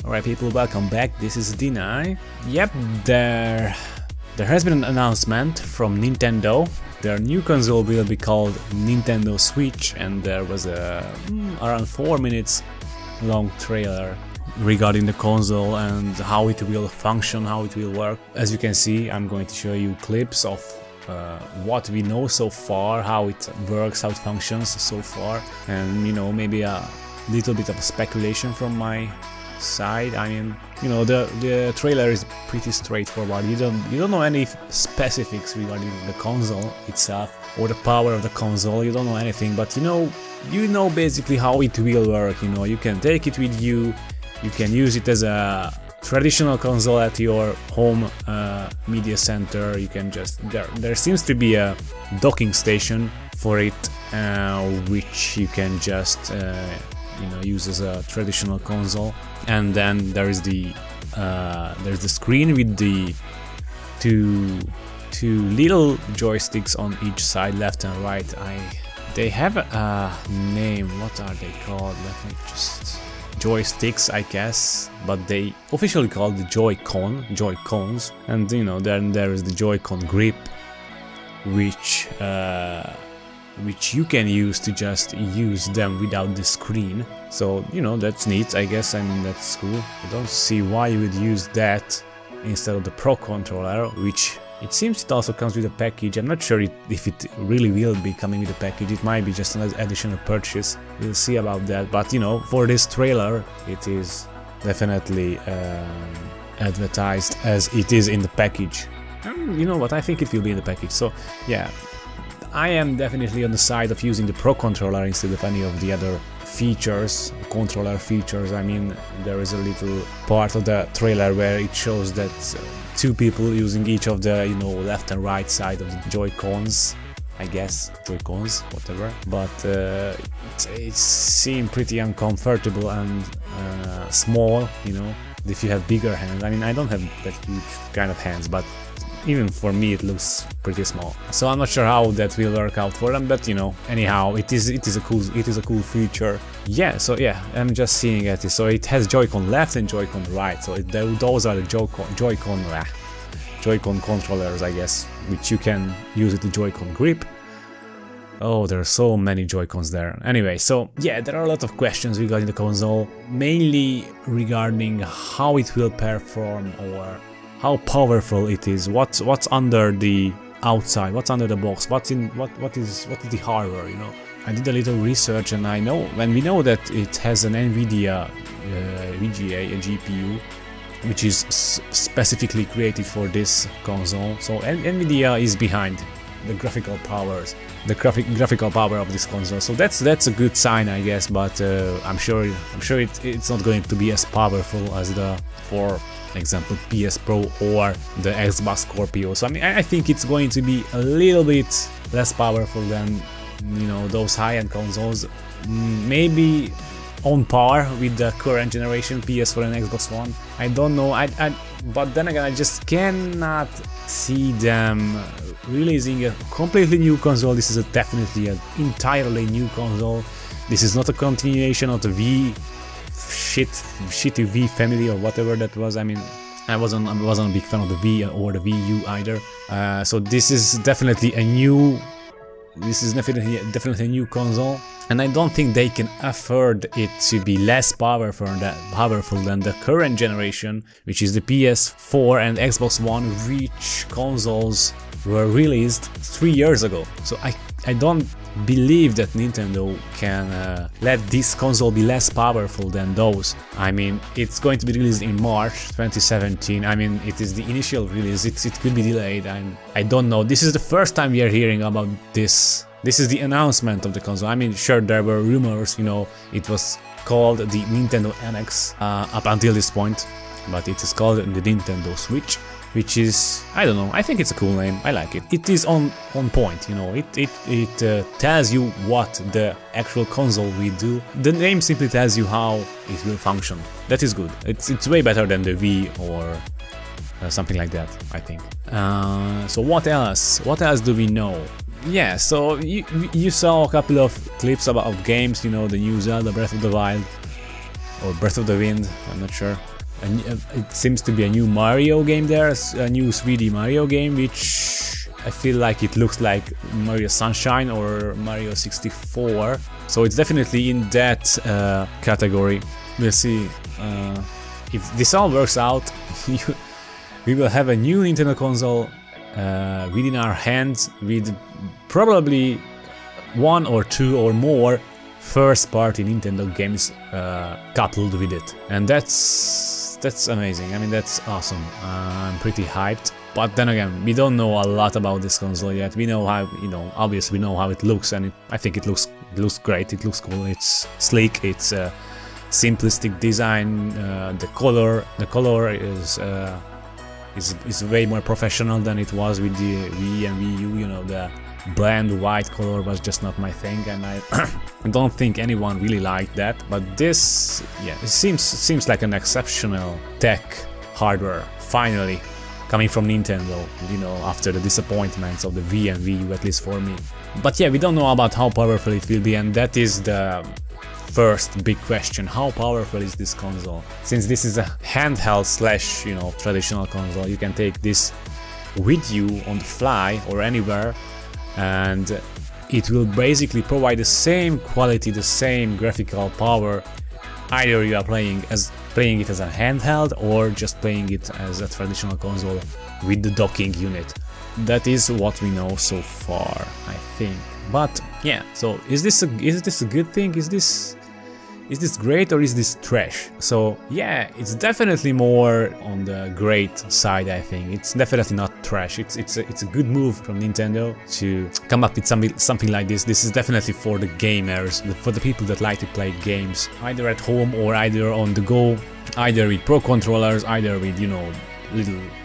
Alright people, welcome back, this is Deny. Yep, there has been an announcement from Nintendo. Their new console will be called Nintendo Switch, and there was a around 4 minutes long trailer regarding the console and how it will function, how it will work. As you can see, I'm going to show you clips of what we know so far, how it works, how it functions so far, and maybe a little bit of speculation from my side. I mean, the trailer is pretty straightforward. You don't know any specifics regarding the console itself or the power of the console. You don't know anything, but you know basically how it will work. You can take it with you. You can use it as a traditional console at your home media center. You can just there seems to be a docking station for it, which you can just use as a traditional console. And then there's the screen with the two little joysticks on each side, left and right. They have a name. What are they called? Let me just joysticks, I guess, but they officially called the Joy-Cons. And then there is the Joy-Con grip, which you can use to just use them without the screen. So that's neat, I guess. I mean, that's cool. I don't see why you would use that instead of the Pro controller, which it seems it also comes with a package. I'm not sure if it really will be coming with a package. It might be just an additional purchase. We'll see about that. But for this trailer, it is definitely advertised as it is in the package. You know what? I think it will be in the package. So yeah, I am definitely on the side of using the Pro controller instead of any of the other controller features. I mean, there is a little part of the trailer where it shows that two people using each of the left and right side of the Joy-Cons, I guess, Joy-Cons, whatever. But it seemed pretty uncomfortable and small, if you have bigger hands. I mean, I don't have that huge kind of hands, but even for me it looks pretty small. So I'm not sure how that will work out for them, but anyhow, it is a cool feature. Yeah, so yeah, I'm just seeing at it. So it has Joy-Con left and Joy-Con right. So those are the Joy-Con controllers, I guess, which you can use with the Joy-Con grip. Oh, there are so many Joy-Cons there. Anyway, so yeah, there are a lot of questions regarding the console, mainly regarding how it will perform or how powerful it is, what's under the outside, what's under the box, what is the hardware. I did a little research, and we know that it has an NVIDIA VGA, a GPU, which is specifically created for this console. So NVIDIA is behind the graphical power of this console. So that's a good sign, I guess. But I'm sure it's not going to be as powerful as the, for example, PS Pro or the Xbox Scorpio. So I mean, I think it's going to be a little bit less powerful than those high-end consoles. Maybe on par with the current generation PS4 and Xbox One. I don't know. But then again, I just cannot see them releasing a completely new console. This is definitely an entirely new console. This is not a continuation of the shitty V family or whatever that was. I mean, I wasn't a big fan of the V or the Wii U either. So this is definitely a new. This is definitely a new console, and I don't think they can afford it to be less powerful than the current generation, which is the PS4 and Xbox One, which consoles were released 3 years ago. So I don't believe that Nintendo can let this console be less powerful than those. I mean, it's going to be released in March 2017. I mean, it is the initial release. It could be delayed, and I don't know. This is the first time we are hearing about this. This is the announcement of the console. I mean, sure, there were rumors. It was called the Nintendo NX up until this point, but it is called the Nintendo Switch, which is, I don't know, I think it's a cool name. I like it. It is on point, it tells you what the actual console will do. The name simply tells you how it will function. That is good. It's way better than the Wii or something like that, I think. So what else? What else do we know? Yeah, so you saw a couple of clips about games, the new Zelda Breath of the Wild, or Breath of the Wind, I'm not sure. it seems to be a new Mario game there, a new 3D Mario game, which I feel like it looks like Mario Sunshine or Mario 64. So it's definitely in that category. We'll see if this all works out. We will have a new Nintendo console within our hands, with probably 1 or 2 or more first-party Nintendo games coupled with it, and that's amazing. I mean, that's awesome. I'm pretty hyped. But then again, we don't know a lot about this console yet. We know how, obviously we know how it looks, and I think it looks great. It looks cool. It's sleek. It's simplistic design. The color is way more professional than it was with the Wii and Wii U. The bland white color was just not my thing, and I don't think anyone really liked that. But this, yeah, it seems like an exceptional tech hardware finally coming from Nintendo, after the disappointments of the Wii and Wii U, at least for me. But yeah, we don't know about how powerful it will be, and that is the first big question. How powerful is this console? Since this is a handheld slash, traditional console, you can take this with you on the fly or anywhere, and it will basically provide the same quality, the same graphical power, either you are playing it as a handheld or just playing it as a traditional console with the docking unit. That is what we know so far, I think. But yeah, so is this a good thing? Is this great or is this trash? So yeah, it's definitely more on the great side, I think. It's definitely not trash. It's a good move from Nintendo to come up with something like this. This is definitely for the gamers, for the people that like to play games, either at home or either on the go, either with pro controllers, either with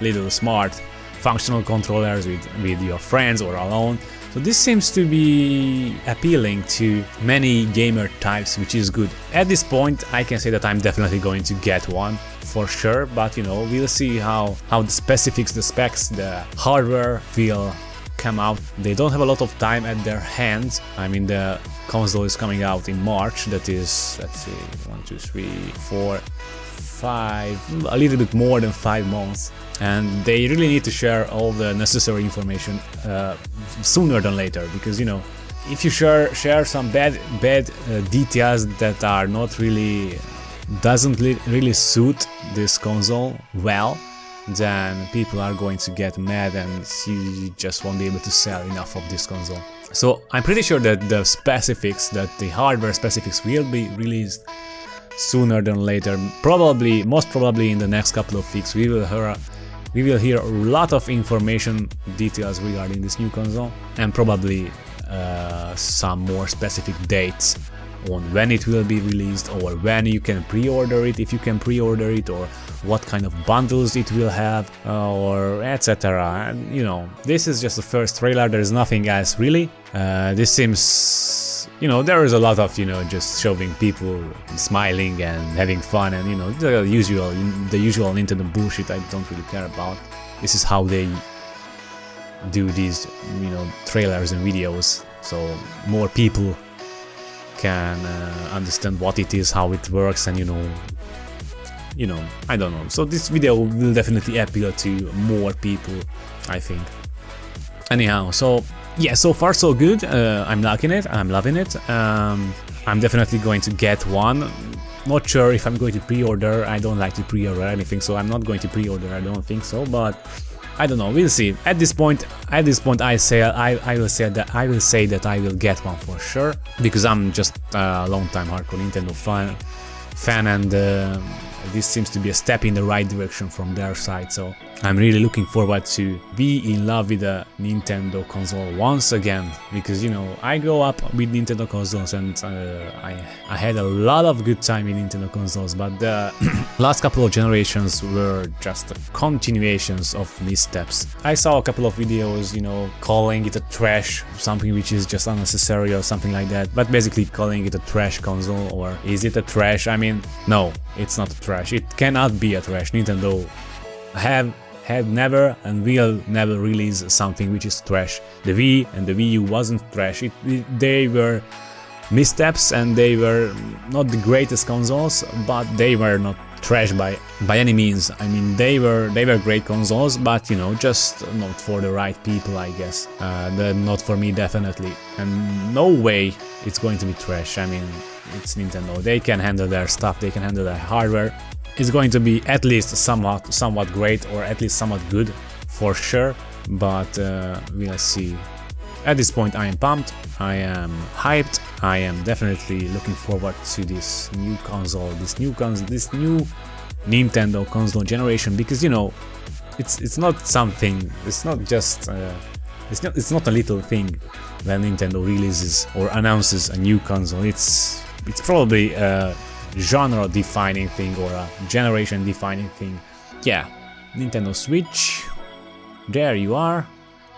little smart functional controllers with your friends or alone. So this seems to be appealing to many gamer types, which is good. At this point, I can say that I'm definitely going to get one for sure, but we'll see how the specifics, the specs, the hardware will come out. They don't have a lot of time at their hands. I mean, the console is coming out in March. That is, let's see, 1, 2, 3, 4, 5, a little bit more than 5 months, and they really need to share all the necessary information sooner than later, because if you share some bad details that are not really doesn't really suit this console well, then people are going to get mad and you just won't be able to sell enough of this console. So I'm pretty sure that the hardware specifics will be released sooner than later. Most probably in the next couple of weeks we will hear a lot of information, details regarding this new console, and probably some more specific dates on when it will be released, or when you can pre-order it, if you can pre-order it, or what kind of bundles it will have, or etc. And this is just the first trailer. There is nothing else really. This seems, there is a lot of just showing people smiling and having fun, and the usual Nintendo bullshit I don't really care about. This is how they do these trailers and videos, so more people can understand what it is, how it works, and I don't know. So this video will definitely appeal to more people, I think. Anyhow, so yeah, so far so good. I'm liking it. I'm loving it. I'm definitely going to get one. Not sure if I'm going to pre-order. I don't like to pre-order anything, so I'm not going to pre-order. I don't think so, but I don't know. We'll see. At this point, I will say that I will get one for sure, because I'm just a long-time hardcore Nintendo fan, and this seems to be a step in the right direction from their side. So I'm really looking forward to be in love with a Nintendo console once again, because I grew up with Nintendo consoles, and I had a lot of good time in Nintendo consoles, but the last couple of generations were just continuations of missteps. I saw a couple of videos, calling it a trash, something which is just unnecessary or something like that, but basically calling it a trash console. Or is it a trash? I mean, no, it's not a trash. It cannot be a trash. Nintendo had never and will never release something which is trash. The Wii and the Wii U wasn't trash. They were missteps, and they were not the greatest consoles, but they were not trash by any means. I mean, they were great consoles, but you know, just not for the right people, I guess. Not for me, definitely. And no way it's going to be trash. I mean, it's Nintendo. They can handle their stuff. They can handle their hardware. It's going to be at least somewhat great, or at least somewhat good, for sure. But we'll see. At this point, I am pumped, I am hyped, I am definitely looking forward to this new console, this new Nintendo console generation, because you know, it's not something, it's not just it's not a little thing when Nintendo releases or announces a new console. It's probably a genre-defining thing or a generation-defining thing. Yeah, Nintendo Switch, there you are.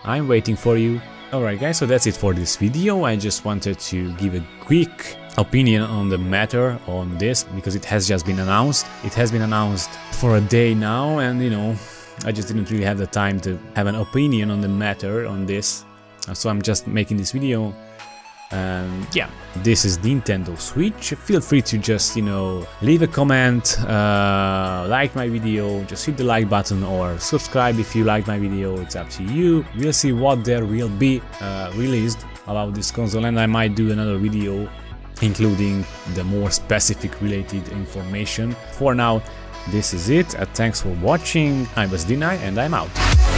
I'm waiting for you. Alright guys, so that's it for this video. I just wanted to give a quick opinion on the matter on this, because it has just been announced. It has been announced for a day now, and you know, I just didn't really have the time to have an opinion on the matter on this. So I'm just making this video. And yeah, this is Nintendo Switch. Feel free to just, you know, leave a comment, like my video, just hit the like button, or subscribe if you like my video. It's up to you. We'll see what there will be released about this console, and I might do another video including the more specific related information. For now, this is it. Thanks for watching. I was Dinai, and I'm out.